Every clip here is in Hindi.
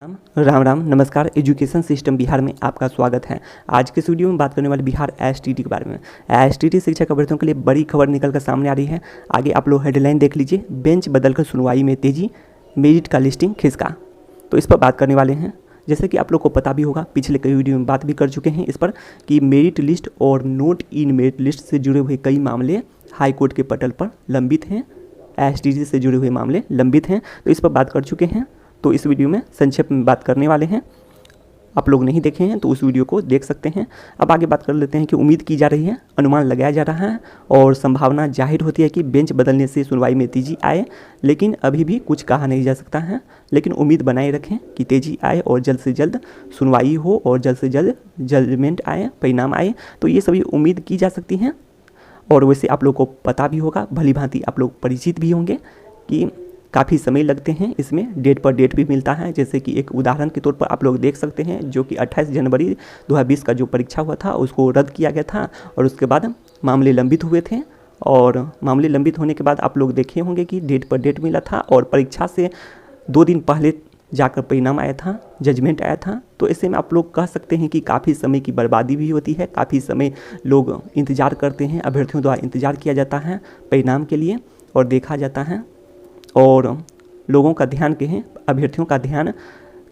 राम राम नमस्कार। एजुकेशन सिस्टम बिहार में आपका स्वागत है। आज के इस वीडियो में बात करने वाले बिहार एसटीटी के बारे में। एसटीटी शिक्षक अभ्यर्थियों के लिए बड़ी खबर निकल कर सामने आ रही है। आगे आप लोग हेडलाइन देख लीजिए, बेंच बदलकर सुनवाई में तेजी, मेरिट का लिस्टिंग खिसका। तो इस पर बात करने वाले हैं। जैसे कि आप लोग को पता भी होगा, पिछले कई वीडियो में बात भी कर चुके हैं इस पर कि मेरिट लिस्ट और नोट इन मेरिट लिस्ट से जुड़े हुए कई मामले हाई कोर्ट के पटल पर लंबित हैं। एसटीटी से जुड़े हुए मामले लंबित हैं, तो इस पर बात कर चुके हैं। तो इस वीडियो में संक्षेप में बात करने वाले हैं। आप लोग नहीं देखे हैं तो उस वीडियो को देख सकते हैं। अब आगे बात कर लेते हैं कि उम्मीद की जा रही है, अनुमान लगाया जा रहा है और संभावना जाहिर होती है कि बेंच बदलने से सुनवाई में तेजी आए, लेकिन अभी भी कुछ कहा नहीं जा सकता है। लेकिन उम्मीद बनाए रखें कि तेजी आए और जल्द से जल्द सुनवाई हो और जल्द से जल्द जजमेंट आए, परिणाम आए। तो ये सभी उम्मीद की जा सकती हैं। और वैसे आप लोग को पता भी होगा, भली भांति आप लोग परिचित भी होंगे कि काफ़ी समय लगते हैं इसमें, डेट पर डेट भी मिलता है। जैसे कि एक उदाहरण के तौर पर आप लोग देख सकते हैं, जो कि 28 जनवरी 2020 का जो परीक्षा हुआ था उसको रद्द किया गया था और उसके बाद मामले लंबित हुए थे। और मामले लंबित होने के बाद आप लोग देखे होंगे कि डेट पर डेट मिला था और परीक्षा से 2 दिन पहले जाकर परिणाम आया था, जजमेंट आया था। तो ऐसे में आप लोग कह सकते हैं कि काफ़ी समय की बर्बादी भी होती है, काफ़ी समय लोग इंतज़ार करते हैं, अभ्यर्थियों द्वारा इंतज़ार किया जाता है परिणाम के लिए और देखा जाता है। और लोगों का ध्यान कहें, अभ्यर्थियों का ध्यान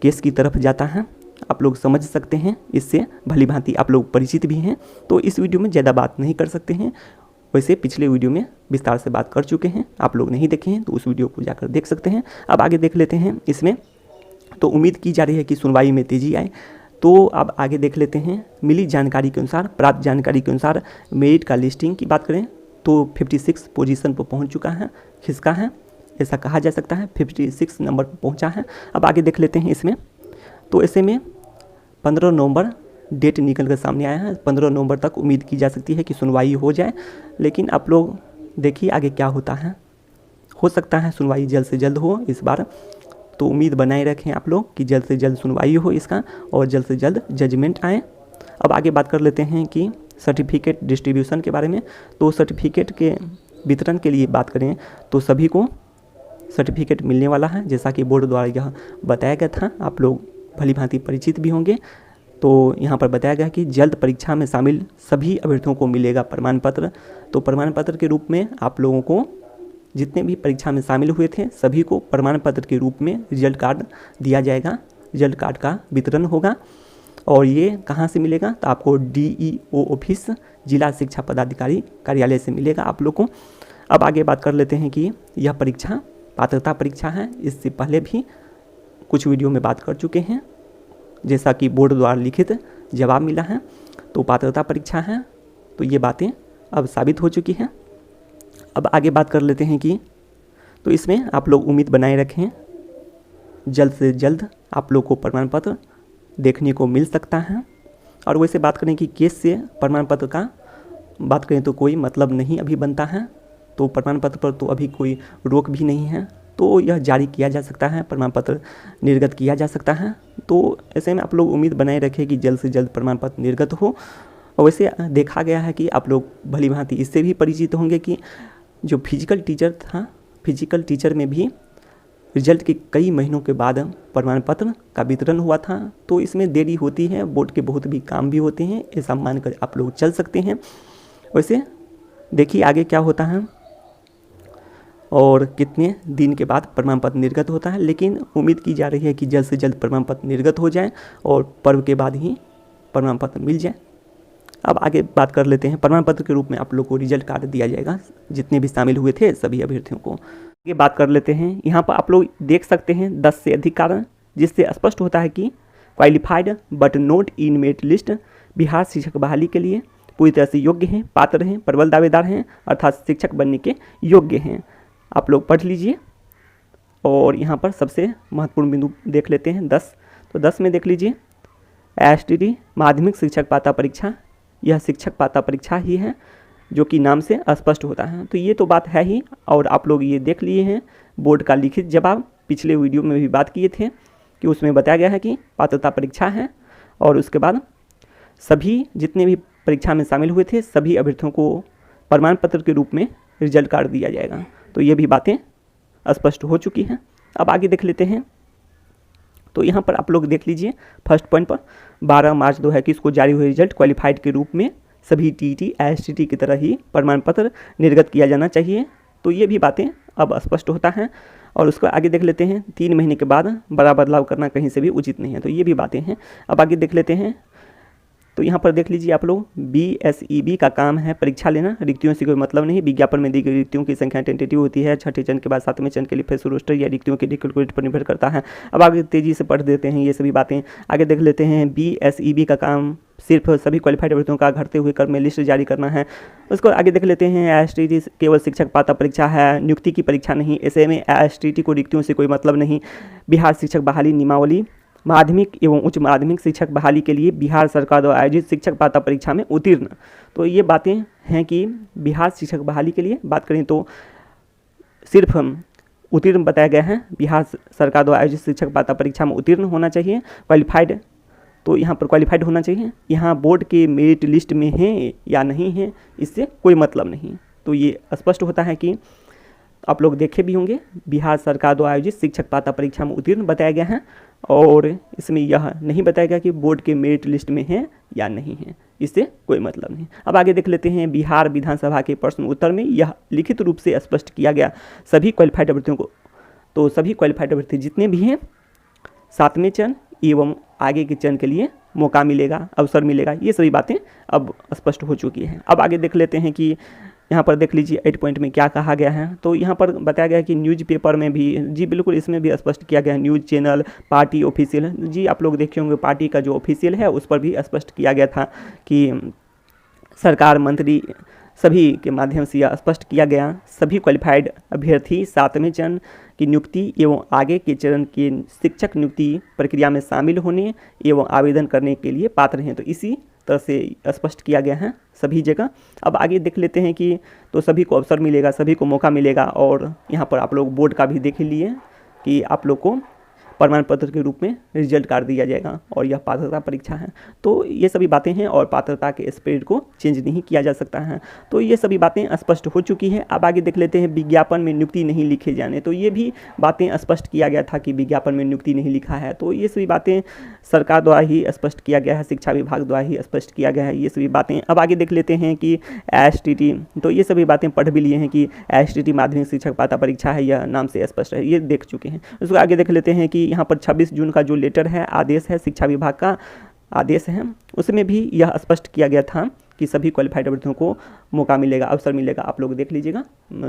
केस की तरफ जाता है। आप लोग समझ सकते हैं, इससे भली भांति आप लोग परिचित भी हैं। तो इस वीडियो में ज़्यादा बात नहीं कर सकते हैं। वैसे पिछले वीडियो में विस्तार से बात कर चुके हैं, आप लोग नहीं देखे हैं तो उस वीडियो को जाकर देख सकते हैं। अब आगे देख लेते हैं इसमें। तो उम्मीद की जा रही है कि सुनवाई में तेजी आए। तो अब आगे देख लेते हैं। मिली जानकारी के अनुसार, प्राप्त जानकारी के अनुसार मेरिट का लिस्टिंग की बात करें तो 56 पोजीशन पर पहुंच चुका है, खिसका है, ऐसा कहा जा सकता है। 56 नंबर पर पहुंचा है। अब आगे देख लेते हैं इसमें। तो ऐसे में 15 नवंबर डेट निकल कर सामने आया है। 15 नवंबर तक उम्मीद की जा सकती है कि सुनवाई हो जाए, लेकिन आप लोग देखिए आगे क्या होता है। हो सकता है सुनवाई जल्द से जल्द हो इस बार। तो उम्मीद बनाए रखें आप लोग कि जल्द से जल्द सुनवाई हो इसका और जल्द से जल्द जजमेंट आए। अब आगे बात कर लेते हैं कि सर्टिफिकेट डिस्ट्रीब्यूशन के बारे में। तो सर्टिफिकेट के वितरण के लिए बात करें तो सभी को सर्टिफिकेट मिलने वाला है, जैसा कि बोर्ड द्वारा यह बताया गया था। आप लोग भली भांति परिचित भी होंगे। तो यहाँ पर बताया गया कि जल्द परीक्षा में शामिल सभी अभ्यर्थियों को मिलेगा प्रमाण पत्र। तो प्रमाण पत्र के रूप में आप लोगों को, जितने भी परीक्षा में शामिल हुए थे सभी को प्रमाण पत्र के रूप में रिजल्ट कार्ड दिया जाएगा। रिजल्ट कार्ड का वितरण होगा और ये कहाँ से मिलेगा तो आपको DEO ऑफिस, जिला शिक्षा पदाधिकारी कार्यालय से मिलेगा आप लोग को। अब आगे बात कर लेते हैं कि यह परीक्षा पात्रता परीक्षा है। इससे पहले भी कुछ वीडियो में बात कर चुके हैं, जैसा कि बोर्ड द्वारा लिखित जवाब मिला है। तो पात्रता परीक्षा है, तो ये बातें अब साबित हो चुकी हैं। अब आगे बात कर लेते हैं कि तो इसमें आप लोग उम्मीद बनाए रखें, जल्द से जल्द आप लोग को प्रमाण पत्र देखने को मिल सकता है। और वैसे बात करें कि केस से प्रमाण पत्र का बात करें तो कोई मतलब नहीं अभी बनता है। तो प्रमाण पत्र पर तो अभी कोई रोक भी नहीं है, तो यह जारी किया जा सकता है, प्रमाण पत्र निर्गत किया जा सकता है। तो ऐसे में आप लोग उम्मीद बनाए रखें कि जल्द से जल्द प्रमाण पत्र निर्गत हो। और वैसे देखा गया है कि आप लोग भली भांति इससे भी परिचित होंगे कि जो फिजिकल टीचर था, फिजिकल टीचर में भी रिजल्ट के कई महीनों के बाद प्रमाण पत्र का वितरण हुआ था। तो इसमें देरी होती है, बोर्ड के बहुत भी काम भी होते हैं, ऐसा मानकर आप लोग चल सकते हैं। वैसे देखिए आगे क्या होता है और कितने दिन के बाद प्रमाण पत्र निर्गत होता है। लेकिन उम्मीद की जा रही है कि जल्द से जल्द प्रमाण पत्र निर्गत हो जाए और पर्व के बाद ही प्रमाण पत्र मिल जाए। अब आगे बात कर लेते हैं। प्रमाण पत्र के रूप में आप लोग को रिजल्ट कार्ड दिया जाएगा, जितने भी शामिल हुए थे सभी अभ्यर्थियों को। आगे बात कर लेते हैं। यहाँ पर आप लोग देख सकते हैं 10 से अधिक कारण, जिससे स्पष्ट होता है कि qualified but note in merit list Bihar शिक्षक बहाली के लिए पूरी तरह से योग्य हैं, पात्र हैं, प्रबल दावेदार हैं, अर्थात शिक्षक बनने के योग्य हैं। आप लोग पढ़ लीजिए। और यहाँ पर सबसे महत्वपूर्ण बिंदु देख लेते हैं 10। तो 10 में देख लीजिए, एसटीटी माध्यमिक शिक्षक पात्रता परीक्षा, यह शिक्षक पात्रता परीक्षा ही है, जो कि नाम से स्पष्ट होता है। तो ये तो बात है ही। और आप लोग ये देख लिए हैं बोर्ड का लिखित जवाब, पिछले वीडियो में भी बात किए थे कि उसमें बताया गया है कि पात्रता परीक्षा है। और उसके बाद सभी जितने भी परीक्षा में शामिल हुए थे सभी अभ्यर्थियों को प्रमाण पत्र के रूप में रिजल्ट कार्ड दिया जाएगा। तो ये भी बातें स्पष्ट हो चुकी हैं। अब आगे देख लेते हैं तो यहाँ पर आप लोग देख लीजिए फर्स्ट पॉइंट पर 12 मार्च 2021 को जारी हुए रिजल्ट क्वालिफाइड के रूप में सभी टीईटी एसटीटी की तरह ही प्रमाण पत्र निर्गत किया जाना चाहिए। तो ये भी बातें अब स्पष्ट होता है। और उसको आगे देख लेते हैं, 3 महीने के बाद बड़ा बदलाव करना कहीं से भी उचित नहीं है। तो ये भी बातें हैं। अब आगे देख लेते हैं। तो यहाँ पर देख लीजिए आप लोग, BSEB का काम है परीक्षा लेना, रिक्तियों से कोई मतलब नहीं। विज्ञापन में दी गई रिक्तियों की संख्या टेंटेटिव होती है। छठे चरण के बाद 7वें चरण के लिए फेस रोस्टर या रिक्तियों के कैलकुलेट पर निर्भर करता है। अब आगे तेजी से पढ़ देते हैं ये सभी बातें। आगे देख लेते हैं, BSEB का काम सिर्फ सभी क्वालिफाइड अभ्यर्थियों का घटते हुए क्रम में लिस्ट जारी करना है। उसको आगे देख लेते हैं, STT केवल शिक्षक पात्रता परीक्षा है, नियुक्ति की परीक्षा नहीं। ऐसे में STT को रिक्तियों से कोई मतलब नहीं। बिहार शिक्षक बहाली नियमावली, माध्यमिक एवं उच्च माध्यमिक शिक्षक बहाली के लिए बिहार सरकार द्वारा आयोजित शिक्षक पात्रता परीक्षा में उत्तीर्ण। तो ये बातें हैं कि बिहार शिक्षक बहाली के लिए बात करें तो सिर्फ उत्तीर्ण बताया गया है। बिहार सरकार द्वारा आयोजित शिक्षक पात्रता परीक्षा में उत्तीर्ण होना चाहिए। क्वालिफाइड, तो यहाँ पर क्वालिफाइड होना चाहिए। यहाँ बोर्ड के मेरिट लिस्ट में है या नहीं है, इससे कोई मतलब नहीं। तो ये स्पष्ट होता है कि आप लोग देखे भी होंगे, बिहार सरकार द्वारा आयोजित शिक्षक पात्रता परीक्षा में उत्तीर्ण बताया गया है और इसमें यह नहीं बताया गया कि बोर्ड के मेरिट लिस्ट में है या नहीं है, इससे कोई मतलब नहीं। अब आगे देख लेते हैं, बिहार विधानसभा के प्रश्न उत्तर में यह लिखित रूप से स्पष्ट किया गया सभी क्वालिफाइड अभ्यर्थियों को। तो सभी क्वालिफाइड अभ्यर्थी जितने भी हैं 7वें चरण एवं आगे के चरण के लिए मौका मिलेगा, अवसर मिलेगा। ये सभी बातें अब स्पष्ट हो चुकी हैं। अब आगे देख लेते हैं कि यहाँ पर देख लीजिए 8 पॉइंट में क्या कहा गया है। तो यहाँ पर बताया गया है कि न्यूज़पेपर में भी, जी बिल्कुल, इसमें भी स्पष्ट किया गया है। न्यूज़ चैनल, पार्टी ऑफिशियल, जी आप लोग देखे होंगे पार्टी का जो ऑफिशियल है उस पर भी स्पष्ट किया गया था कि सरकार, मंत्री सभी के माध्यम से यह स्पष्ट किया गया सभी क्वालिफाइड अभ्यर्थी 7वें चरण की नियुक्ति एवं आगे के चरण की शिक्षक नियुक्ति प्रक्रिया में शामिल होने एवं आवेदन करने के लिए पात्र हैं। तो इसी तरह से स्पष्ट किया गया है सभी जगह। अब आगे देख लेते हैं कि तो सभी को अवसर मिलेगा, सभी को मौका मिलेगा। और यहाँ पर आप लोग बोर्ड का भी देख लिए कि आप लोग को प्रमाण पत्र के रूप में रिजल्ट कार्ड दिया जाएगा और यह पात्रता परीक्षा है। तो ये सभी बातें हैं और पात्रता के स्पीड को चेंज नहीं किया जा सकता है। तो ये सभी बातें स्पष्ट हो चुकी है। अब आगे देख लेते हैं, विज्ञापन में नियुक्ति नहीं लिखे जाने। तो ये भी बातें स्पष्ट किया गया था कि विज्ञापन में नियुक्ति नहीं लिखा है। तो ये सभी बातें सरकार द्वारा ही स्पष्ट किया गया है, शिक्षा विभाग द्वारा ही स्पष्ट किया गया है ये सभी बातें। अब आगे देख लेते हैं कि STT, तो ये सभी बातें पढ़ भी लिए हैं कि STT माध्यमिक शिक्षक पात्रता परीक्षा है, यह नाम से स्पष्ट है, ये देख चुके हैं। उसको आगे देख लेते हैं कि यहाँ पर 26 जून का जो लेटर है, आदेश है, शिक्षा विभाग का आदेश है, उसमें भी यह स्पष्ट किया गया था कि सभी क्वालिफाइड अभ्यर्थियों को मौका मिलेगा, अवसर मिलेगा। आप लोग देख लीजिएगा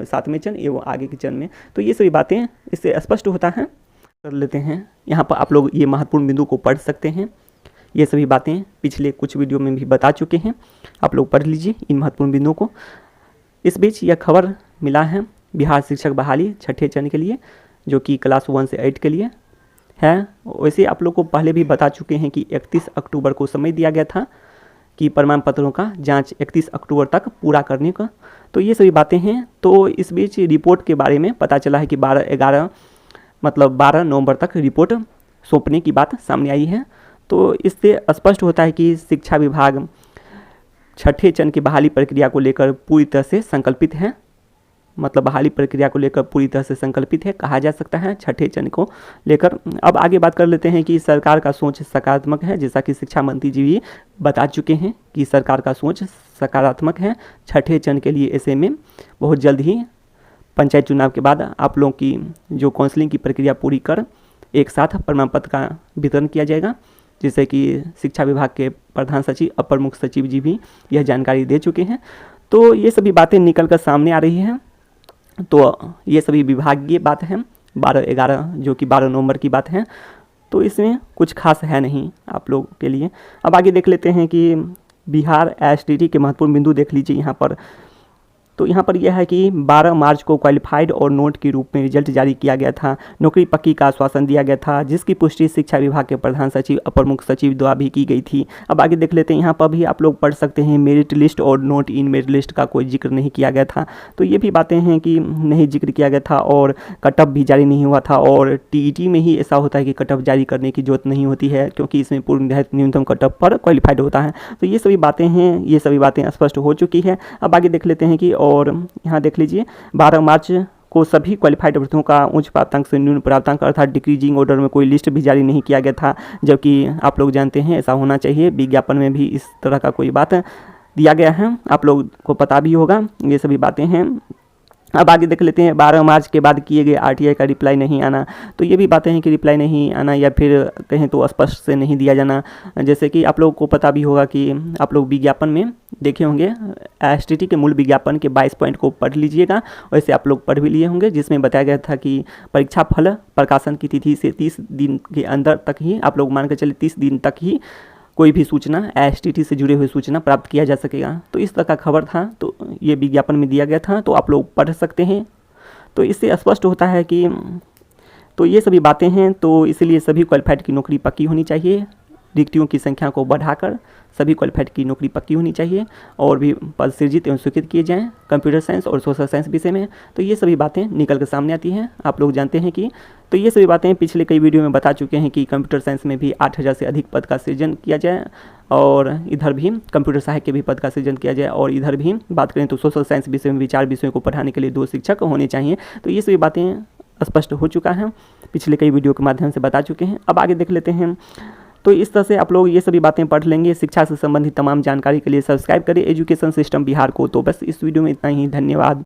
7वें चरण एवं आगे के चरण में। तो ये सभी बातें इससे स्पष्ट होता है। कर लेते हैं, यहाँ पर आप लोग ये महत्वपूर्ण बिंदु को पढ़ सकते हैं। ये सभी बातें पिछले कुछ वीडियो में भी बता चुके हैं, आप लोग पढ़ लीजिए इन महत्वपूर्ण बिंदुओं को। इस बीच यह खबर मिला है बिहार शिक्षक बहाली 6ठे चरण के लिए, जो कि क्लास 1 से 8 के लिए है। वैसे आप लोग को पहले भी बता चुके हैं कि 31 अक्टूबर को समय दिया गया था कि प्रमाण पत्रों का जांच 31 अक्टूबर तक पूरा करने का। तो ये सभी बातें हैं। तो इस बीच रिपोर्ट के बारे में पता चला है कि 12 नवंबर तक रिपोर्ट सौंपने की बात सामने आई है। तो इससे स्पष्ट होता है कि शिक्षा विभाग 6ठे चरण की बहाली प्रक्रिया को लेकर पूरी तरह से संकल्पित है, मतलब बहाली प्रक्रिया को लेकर पूरी तरह से संकल्पित है कहा जा सकता है 6ठे चरण को लेकर। अब आगे बात कर लेते हैं कि सरकार का सोच सकारात्मक है, जैसा कि शिक्षा मंत्री जी भी बता चुके हैं कि सरकार का सोच सकारात्मक है 6ठे चरण के लिए। ऐसे में बहुत जल्द ही पंचायत चुनाव के बाद आप लोगों की जो काउंसलिंग की प्रक्रिया पूरी कर एक साथ प्रमाण पत्र का वितरण किया जाएगा, जिससे कि शिक्षा विभाग के प्रधान सचिव, अपर मुख्य सचिव जी भी यह जानकारी दे चुके हैं। तो ये सभी बातें निकल कर सामने आ रही हैं। तो ये सभी विभागीय बात है 12/11 जो कि 12 नवंबर की बात है। तो इसमें कुछ खास है नहीं आप लोगों के लिए। अब आगे देख लेते हैं कि बिहार STT के महत्वपूर्ण बिंदु देख लीजिए यहाँ पर। तो यहाँ पर यह है कि 12 मार्च को क्वालिफाइड और नोट के रूप में रिजल्ट जारी किया गया था। नौकरी पक्की का आश्वासन दिया गया था, जिसकी पुष्टि शिक्षा विभाग के प्रधान सचिव, अपर मुख्य सचिव द्वारा भी की गई थी। अब आगे देख लेते हैं, यहाँ पर भी आप लोग पढ़ सकते हैं मेरिट लिस्ट और नोट इन मेरिट लिस्ट का कोई जिक्र नहीं किया गया था। तो ये भी बातें हैं कि नहीं जिक्र किया गया था और कट ऑफ भी जारी नहीं हुआ था। और TET में ही ऐसा होता है कि कट ऑफ जारी करने की जरूरत नहीं होती है, क्योंकि इसमें पूर्व निर्धारित न्यूनतम कट ऑफ पर क्वालिफाइड होता है। तो ये सभी बातें हैं, ये सभी बातें स्पष्ट हो चुकी है। अब आगे देख लेते हैं कि और यहाँ देख लीजिए 12 मार्च को सभी क्वालिफाइड अभ्यर्थियों का उच्च प्राप्तांक से न्यून प्राप्तांक अर्थात डिक्रीजिंग ऑर्डर में कोई लिस्ट भी जारी नहीं किया गया था, जबकि आप लोग जानते हैं ऐसा होना चाहिए। विज्ञापन में भी इस तरह का कोई बात दिया गया है, आप लोग को पता भी होगा। ये सभी बातें हैं। अब आगे देख लेते हैं 12 मार्च के बाद किए गए आरटीआई का रिप्लाई नहीं आना। तो ये भी बातें हैं कि रिप्लाई नहीं आना या फिर कहें तो स्पष्ट से नहीं दिया जाना। जैसे कि आप लोगों को पता भी होगा कि आप लोग विज्ञापन में देखे होंगे, एसटीटी के मूल विज्ञापन के 22 पॉइंट को पढ़ लीजिएगा। वैसे आप लोग पढ़ भी लिए होंगे, जिसमें बताया गया था कि परीक्षा फल प्रकाशन की तिथि से 30 दिन के अंदर तक ही, आप लोग मान के चले 30 दिन तक ही कोई भी सूचना एसटीटी से जुड़े हुए सूचना प्राप्त किया जा सकेगा। तो इस तरह का खबर था, तो ये विज्ञापन में दिया गया था, तो आप लोग पढ़ सकते हैं। तो इससे स्पष्ट होता है कि तो ये सभी बातें हैं। तो इसलिए सभी क्वालिफाइड की नौकरी पक्की होनी चाहिए, रिक्तियों की संख्या को बढ़ाकर सभी क्वालिफाइड की नौकरी पक्की होनी चाहिए और भी पद सृजित एवं स्वीकृत किए जाएँ कंप्यूटर साइंस और सोशल साइंस विषय में। तो ये सभी बातें निकल कर सामने आती हैं, आप लोग जानते हैं कि तो ये सभी बातें पिछले कई वीडियो में बता चुके हैं कि कंप्यूटर साइंस में भी 8000 से अधिक पद का सृजन किया जाए और इधर भी कंप्यूटर सहायक के भी पद का सृजन किया जाए। और इधर भी बात करें तो सोशल साइंस विषय में भी 4 विषयों को पढ़ाने के लिए 2 शिक्षक होने चाहिए। तो ये सभी बातें स्पष्ट हो चुका है, पिछले कई वीडियो के माध्यम से बता चुके हैं। अब आगे देख लेते हैं। तो इस तरह से आप लोग ये सभी बातें पढ़ लेंगे। शिक्षा से संबंधित तमाम जानकारी के लिए सब्सक्राइब करें एजुकेशन सिस्टम बिहार को। तो बस इस वीडियो में इतना ही, धन्यवाद।